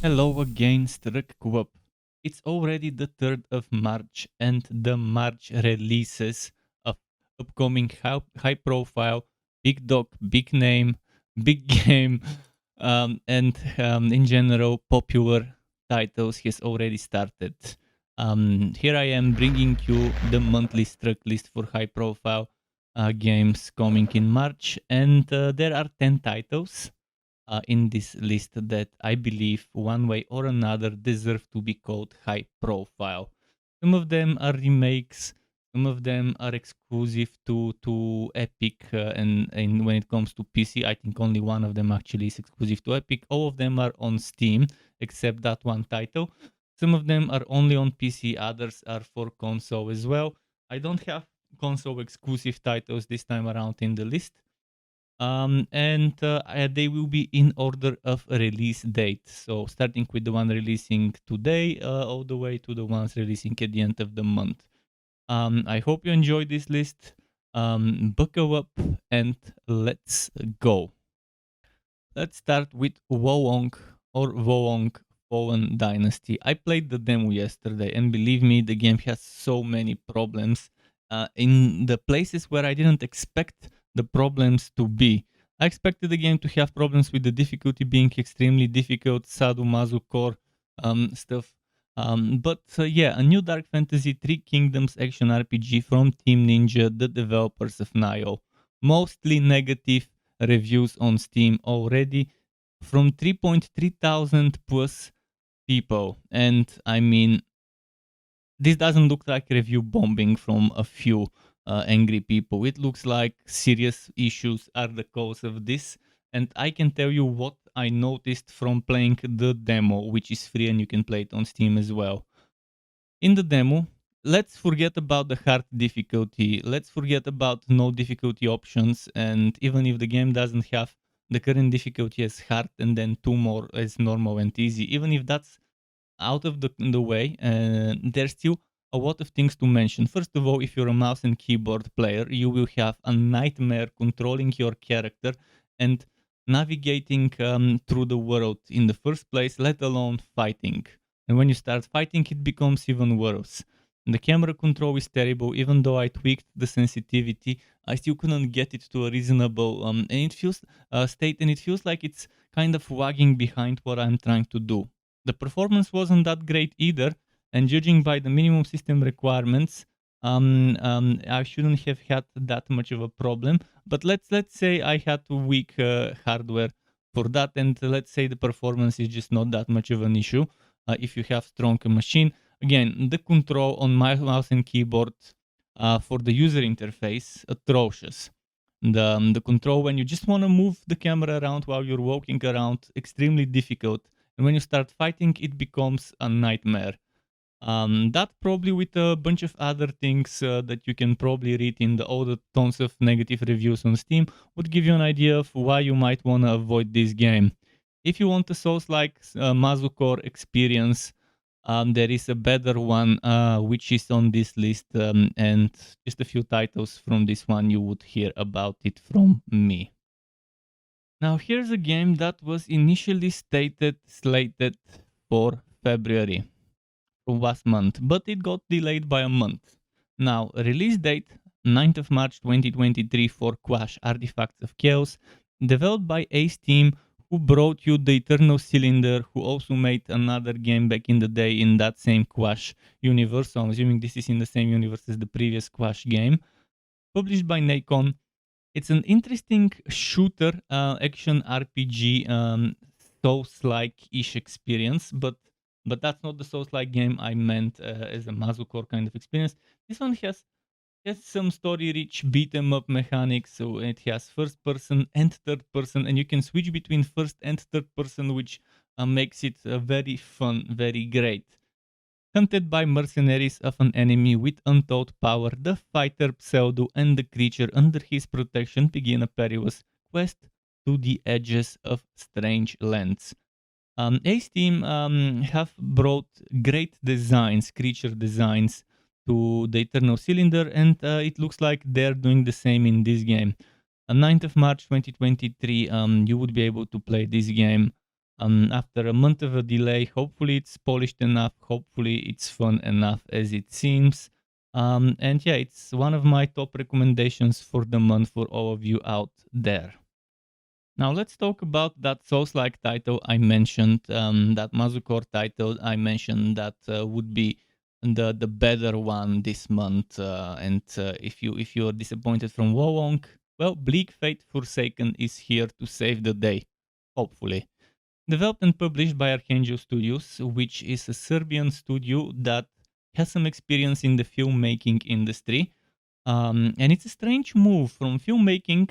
Hello again, Strukkwop. It's already the 3rd of March, and the March releases of upcoming high profile, big dog, big name, big game, and in general, popular titles has already started. Here I am bringing you the monthly Struk list for high profile games coming in March, and there are 10 titles in this list that I believe one way or another deserve to be called high profile. Some of them are remakes, some of them are exclusive to Epic, and when it comes to PC, I think only one of them actually is exclusive to Epic. All of them are on Steam, except that one title. Some of them are only on PC, others are for console as well. I don't have console exclusive titles this time around in the list, and they will be in order of release date. So starting with the one releasing today, all the way to the ones releasing at the end of the month. I hope you enjoyed this list. Buckle up and let's go. Let's start with Wolong or Wolong Fallen Dynasty. I played the demo yesterday, and believe me, the game has so many problems in the places where I didn't expect the problems to be. I expected the game to have problems with the difficulty being extremely difficult, sadomaso core stuff. But yeah, a new Dark Fantasy Three Kingdoms action RPG from Team Ninja, the developers of Nioh. Mostly negative reviews on Steam already from 3.3 thousand plus people. And I mean, this doesn't look like review bombing from a few angry people. It looks like serious issues are the cause of this. And I can tell you what I noticed from playing the demo, which is free and you can play it on Steam as well. In the demo, let's forget about the hard difficulty. Let's forget about no difficulty options. And even if the game doesn't have the current difficulty as hard and then two more as normal and easy, even if that's out of the way, there's still a lot of things to mention. First of all, if you're a mouse and keyboard player, you will have a nightmare controlling your character and navigating through the world in the first place, let alone fighting. And when you start fighting, it becomes even worse. The camera control is terrible. Even though I tweaked the sensitivity, I still couldn't get it to a reasonable and it feels state, and it feels like it's kind of wagging behind what I'm trying to do. The performance wasn't that great either, and judging by the minimum system requirements, I shouldn't have had that much of a problem. But let's say I had weak hardware for that, and let's say the performance is just not that much of an issue. If you have strong machine, again, the control on my mouse and keyboard for the user interface atrocious. The control when you just want to move the camera around while you're walking around, extremely difficult. And when you start fighting, it becomes a nightmare. That probably with a bunch of other things that you can probably read in all the tons of negative reviews on Steam would give you an idea of why you might want to avoid this game. If you want a Souls-like Mazucore experience, there is a better one which is on this list, and just a few titles from this one you would hear about it from me. Now here's a game that was initially slated for February from last month, but it got delayed by a month. Now, release date 9th of March 2023 for Quash Artifacts of Chaos, developed by Ace Team, who brought you the Eternal Cylinder, who also made another game back in the day in that same Quash universe. So I'm assuming this is in the same universe as the previous Quash game. Published by Nacon. It's an interesting shooter action RPG Souls-like-ish experience, but that's not the Souls-like game I meant as a Mazucore kind of experience. This one has some story-rich beat-em-up mechanics, so it has first-person and third-person, and you can switch between first and third-person, which makes it very fun, very great. Hunted by mercenaries of an enemy with untold power, the fighter Pseudo and the creature under his protection begin a perilous quest to the edges of strange lands. Ace Team have brought great designs, creature designs, to the Eternal Cylinder, and it looks like they're doing the same in this game. On 9th of March 2023, you would be able to play this game After a month of a delay, hopefully it's polished enough, hopefully it's fun enough as it seems. And yeah, it's one of my top recommendations for the month for all of you out there. Now let's talk about that Souls-like title I mentioned, that Mazukor title I mentioned that would be the better one this month. And if you are disappointed from Wowonk, well, Bleak Fate Forsaken is here to save the day, hopefully. Developed and published by Archangel Studios, which is a Serbian studio that has some experience in the filmmaking industry. And it's a strange move from filmmaking,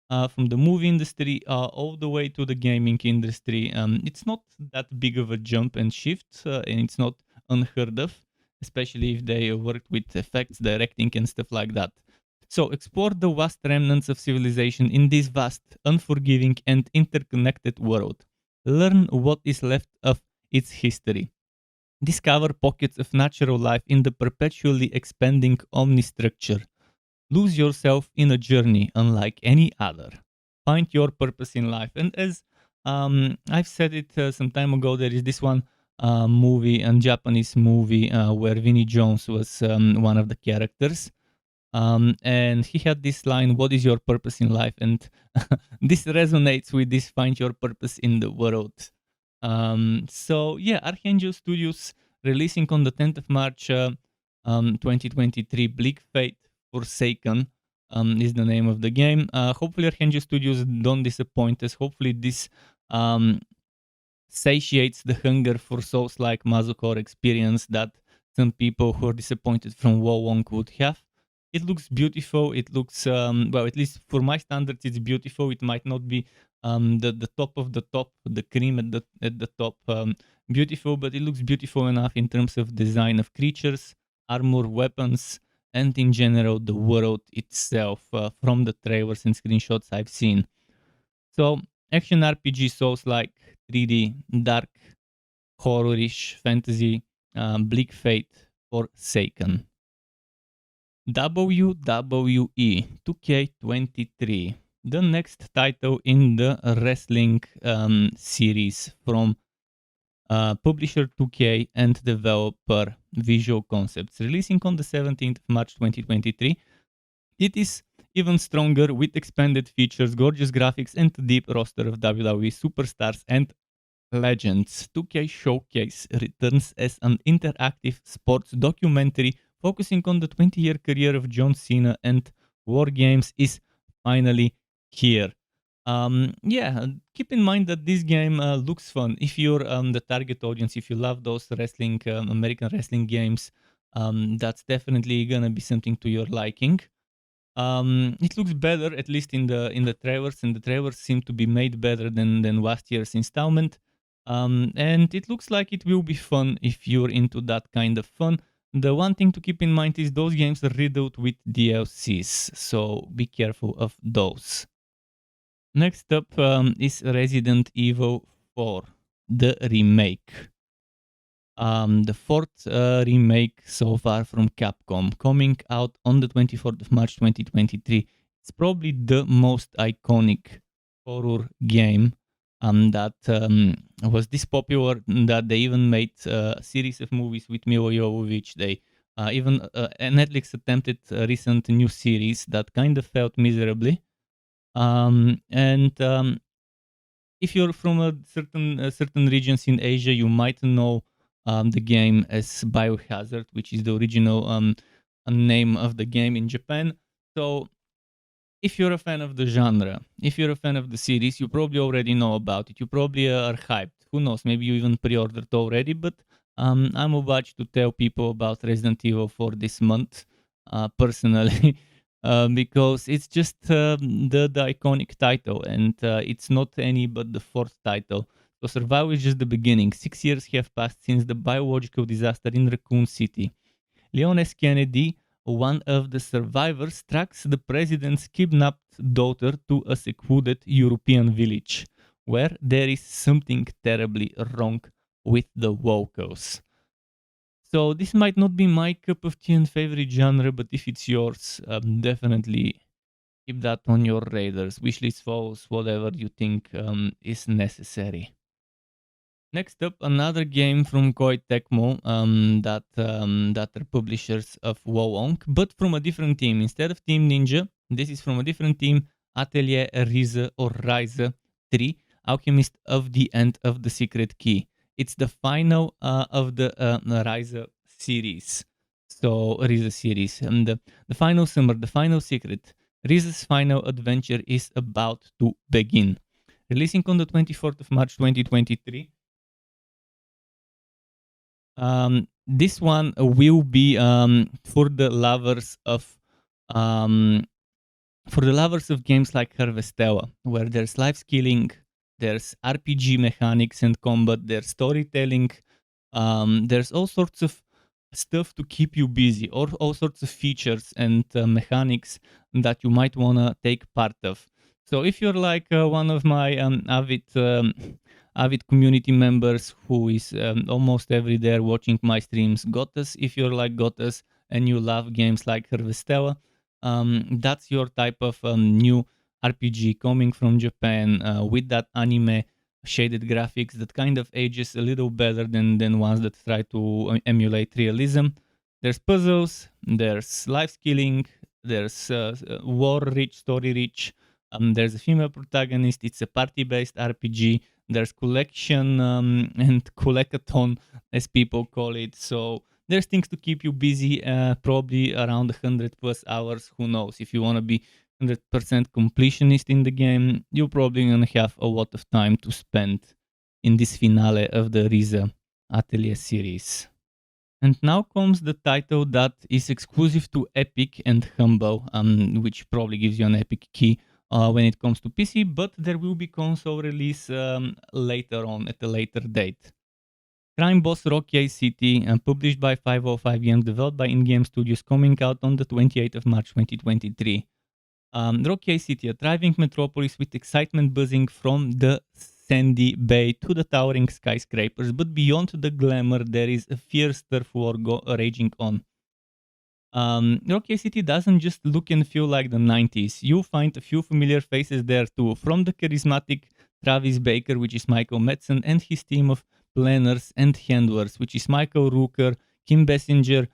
from the movie industry, all the way to the gaming industry. It's not that big of a jump and shift, and it's not unheard of, especially if they worked with effects, directing, and stuff like that. So explore the vast remnants of civilization in this vast, unforgiving, and interconnected world. Learn what is left of its history. Discover pockets of natural life in the perpetually expanding omnistructure. Lose yourself in a journey unlike any other. Find your purpose in life. And as I've said it some time ago, there is this one movie, a Japanese movie, where Vinnie Jones was one of the characters. And he had this line, "What is your purpose in life?" And this resonates with this, "Find your purpose in the world." So yeah, Archangel Studios releasing on the 10th of March 2023, Bleak Fate Forsaken is the name of the game. Hopefully Archangel Studios don't disappoint us. Hopefully this satiates the hunger for Souls-like Mazukor experience that some people who are disappointed from Wowonk would have. It looks beautiful. It looks, well, at least for my standards, it's beautiful. It might not be the top of the top, the cream at the top, beautiful, but it looks beautiful enough in terms of design of creatures, armor, weapons, and in general the world itself, from the trailers and screenshots I've seen. So action RPG, Souls like 3D, dark, horrorish fantasy, Bleak Fate Forsaken. WWE 2K23, the next title in the wrestling series from publisher 2K and developer Visual Concepts, releasing on the 17th of March 2023. It is even stronger with expanded features, gorgeous graphics, and a deep roster of WWE superstars and legends. 2K Showcase returns as an interactive sports documentary focusing on the 20-year career of John Cena, and War Games is finally here. Yeah, keep in mind that this game looks fun. If you're the target audience, if you love those wrestling, American wrestling games, that's definitely gonna be something to your liking. It looks better, at least in the trailers, and the trailers seem to be made better than last year's installment. And it looks like it will be fun if you're into that kind of fun. The one thing to keep in mind is those games are riddled with DLCs, so be careful of those. Next up is Resident Evil 4, the remake. The fourth remake so far from Capcom, coming out on the 24th of March 2023. It's probably the most iconic horror game that was this popular that they even made a series of movies with Milo Jovovich. They even Netflix attempted a recent new series that kind of failed miserably. And if you're from a certain regions in Asia, you might know the game as Biohazard, which is the original name of the game in Japan. So if you're a fan of the genre, if you're a fan of the series, you probably already know about it. You probably are hyped. Who knows? Maybe you even pre-ordered already. But I'm obliged to tell people about Resident Evil for this month, personally, because it's just the iconic title, and it's not any but the fourth title. So Survival is just the beginning. 6 years have passed since the biological disaster in Raccoon City. Leon S. Kennedy, one of the survivors, tracks the president's kidnapped daughter to a secluded European village, where there is something terribly wrong with the locals. So this might not be my cup of tea and favorite genre, but if it's yours, definitely keep that on your radars. Wishlist follows whatever you think is necessary. Next up, another game from KOEI TECMO that are publishers of WoWonk, but from a different team. Instead of Team Ninja, this is from a different team, Atelier Rize or Rise 3, Alchemist of the End of the Secret Key. It's the final of the Rise series. So, Rize series. And the final summer, the final secret. Rize's final adventure is about to begin. Releasing on the 24th of March 2023. This one will be for the lovers of um, games like Harvestella, where there's life skilling, there's RPG mechanics and combat, there's storytelling, there's all sorts of stuff to keep you busy, or all sorts of features and mechanics that you might want to take part of. So if you're like one of my avid community members who is almost every day watching my streams, Gottes, if you're like Gottes and you love games like Harvestella, that's your type of new RPG coming from Japan with that anime shaded graphics that kind of ages a little better than ones that try to emulate realism. There's puzzles, there's life skilling, there's war rich, story rich. There's a female protagonist. It's a party based RPG. There's collection and collectathon, as people call it. So there's things to keep you busy, probably around 100 plus hours. Who knows? If you want to be 100% completionist in the game, you're probably going to have a lot of time to spend in this finale of the Riza Atelier series. And now comes the title that is exclusive to Epic and Humble, which probably gives you an Epic key when it comes to PC, but there will be console release later on at a later date. Crime Boss Rocky City, published by 505 Games, developed by In-Game Studios, coming out on the 28th of March 2023. Rocky City, a thriving metropolis with excitement buzzing from the sandy bay to the towering skyscrapers, but beyond the glamour, there is a fierce turf war raging on. Rocky City doesn't just look and feel like the 90s. You'll find a few familiar faces there too, from the charismatic Travis Baker, which is Michael Madsen, and his team of planners and handlers, which is Michael Rooker, Kim Bessinger,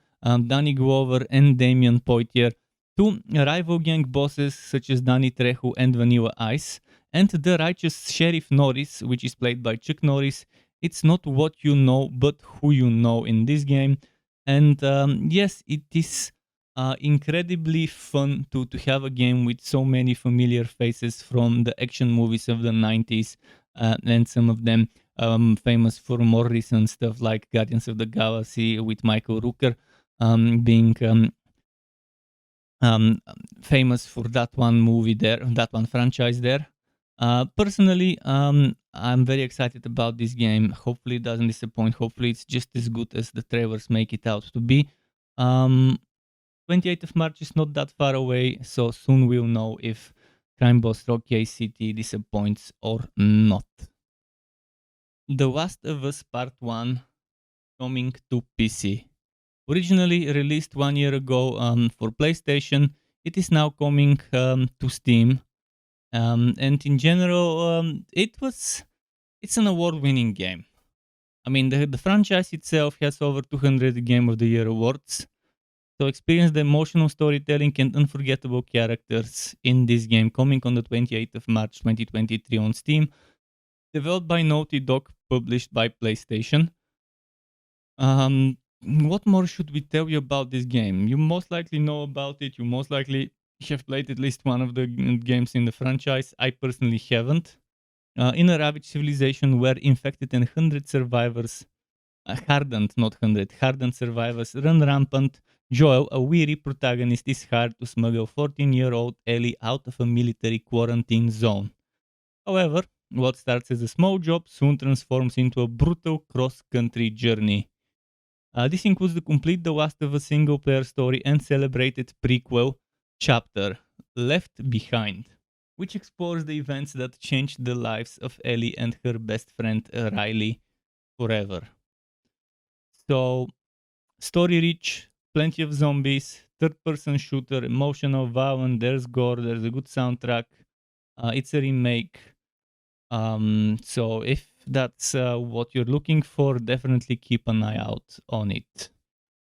Danny Glover, and Damian Poitier, to rival gang bosses such as Danny Trejo and Vanilla Ice, and the righteous Sheriff Norris, which is played by Chuck Norris. It's not what you know, but who you know in this game. And yes, it is incredibly fun to have a game with so many familiar faces from the action movies of the 90s, and some of them famous for more recent stuff like Guardians of the Galaxy with Michael Rooker being famous for that one movie there, that one franchise there. Personally, I'm very excited about this game. Hopefully it doesn't disappoint. Hopefully it's just as good as the trailers make it out to be. 28th of March is not that far away, so soon we'll know if Crime Boss Rocky City disappoints or not. The Last of Us Part 1 coming to PC. Originally released 1 year ago for PlayStation, it is now coming to Steam. And in general, it's an award-winning game. I mean, the franchise itself has over 200 Game of the Year awards. So experience the emotional storytelling and unforgettable characters in this game, coming on the 28th of March 2023 on Steam. Developed by Naughty Dog, published by PlayStation. What more should we tell you about this game? You most likely know about it. You most likely have played at least one of the games in the franchise. I personally haven't. In a ravaged civilization where infected and 100 survivors, hardened survivors run rampant, Joel, a weary protagonist, is hired to smuggle 14-year-old Ellie out of a military quarantine zone. However, what starts as a small job soon transforms into a brutal cross-country journey. This includes the complete The Last of Us single-player story and celebrated prequel chapter, Left Behind, which explores the events that changed the lives of Ellie and her best friend Riley forever. So, story rich, plenty of zombies, third-person shooter, emotional, violent, there's gore, there's a good soundtrack. It's a remake. So if that's what you're looking for, definitely keep an eye out on it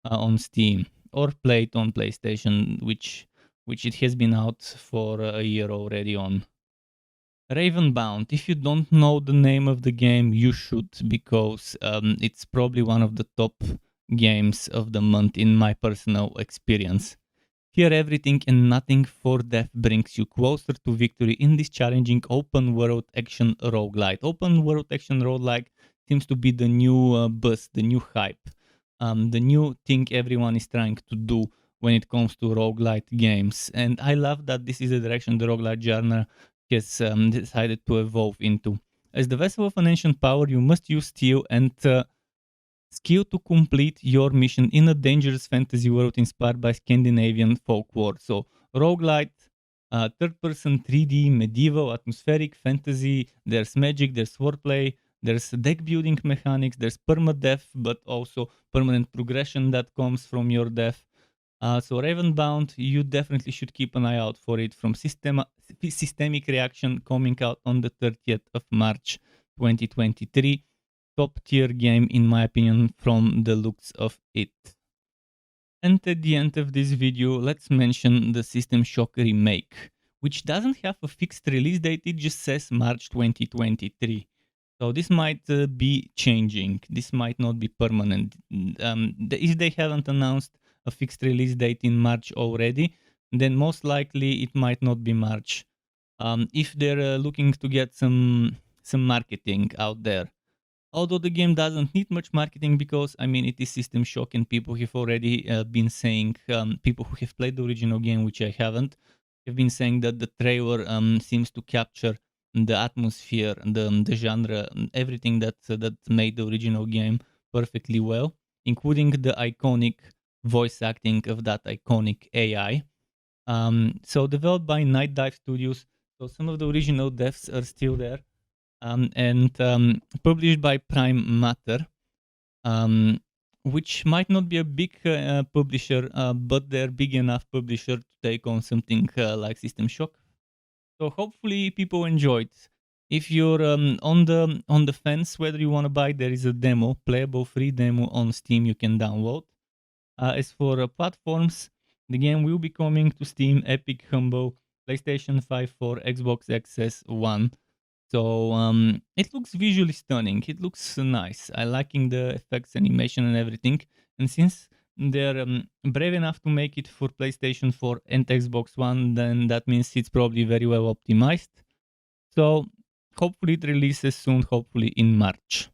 on Steam, or play it on PlayStation, which it has been out for a year already on. Ravenbound. If you don't know the name of the game, you should, because it's probably one of the top games of the month in my personal experience. Here, everything and nothing for death brings you closer to victory in this challenging open world action roguelite. Open world action roguelike seems to be the new buzz, the new hype, the new thing everyone is trying to do when it comes to roguelite games. And I love that this is the direction the roguelite genre has decided to evolve into. As the vessel of an ancient power, you must use steel and skill to complete your mission in a dangerous fantasy world inspired by Scandinavian folklore. So, roguelite, third person 3D, medieval, atmospheric, fantasy, there's magic, there's swordplay, there's deck building mechanics, there's permadeath, but also permanent progression that comes from your death. So Ravenbound, you definitely should keep an eye out for it from Systemic Reaction, coming out on the 30th of March 2023. Top tier game in my opinion from the looks of it. And at the end of this video, let's mention the System Shock remake, which doesn't have a fixed release date, it just says March 2023. So this might be changing, this might not be permanent. If they haven't announced a fixed release date in March already, then most likely it might not be March. If they're looking to get some marketing out there. Although the game doesn't need much marketing, because I mean it is System Shock and people have already been saying, people who have played the original game, which I haven't, have been saying that the trailer seems to capture the atmosphere, the genre, everything that made the original game perfectly well, including the iconic voice acting of that iconic AI. So developed by Night Dive Studios, so some of the original devs are still there. And published by Prime Matter, which might not be a big publisher, but they're big enough publisher to take on something like System Shock. So hopefully people enjoyed. If you're on the fence whether you want to buy, there is a demo, playable free demo on Steam you can download. As for platforms, the game will be coming to Steam, Epic, Humble, PlayStation 5, 4, Xbox XS One. So it looks visually stunning. It looks nice. I liking the effects, animation, and everything. And since they're brave enough to make it for PlayStation 4 and Xbox One, then that means it's probably very well optimized. So hopefully it releases soon, hopefully in March.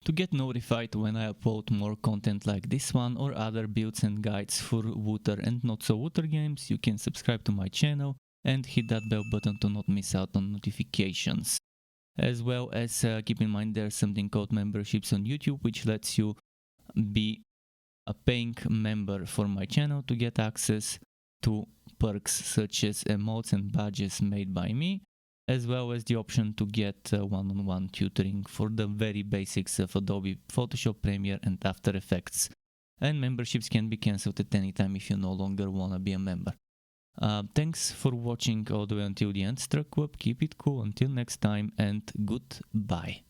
To get notified when I upload more content like this one or other builds and guides for Wooter and not so Wooter games, you can subscribe to my channel and hit that bell button to not miss out on notifications. As well as keep in mind there's something called memberships on YouTube, which lets you be a paying member for my channel to get access to perks such as emotes and badges made by me, as well as the option to get one-on-one tutoring for the very basics of Adobe Photoshop, Premiere and After Effects. And memberships can be cancelled at any time if you no longer want to be a member. Thanks for watching all the way until the end. Struck up, keep it cool until next time, and goodbye.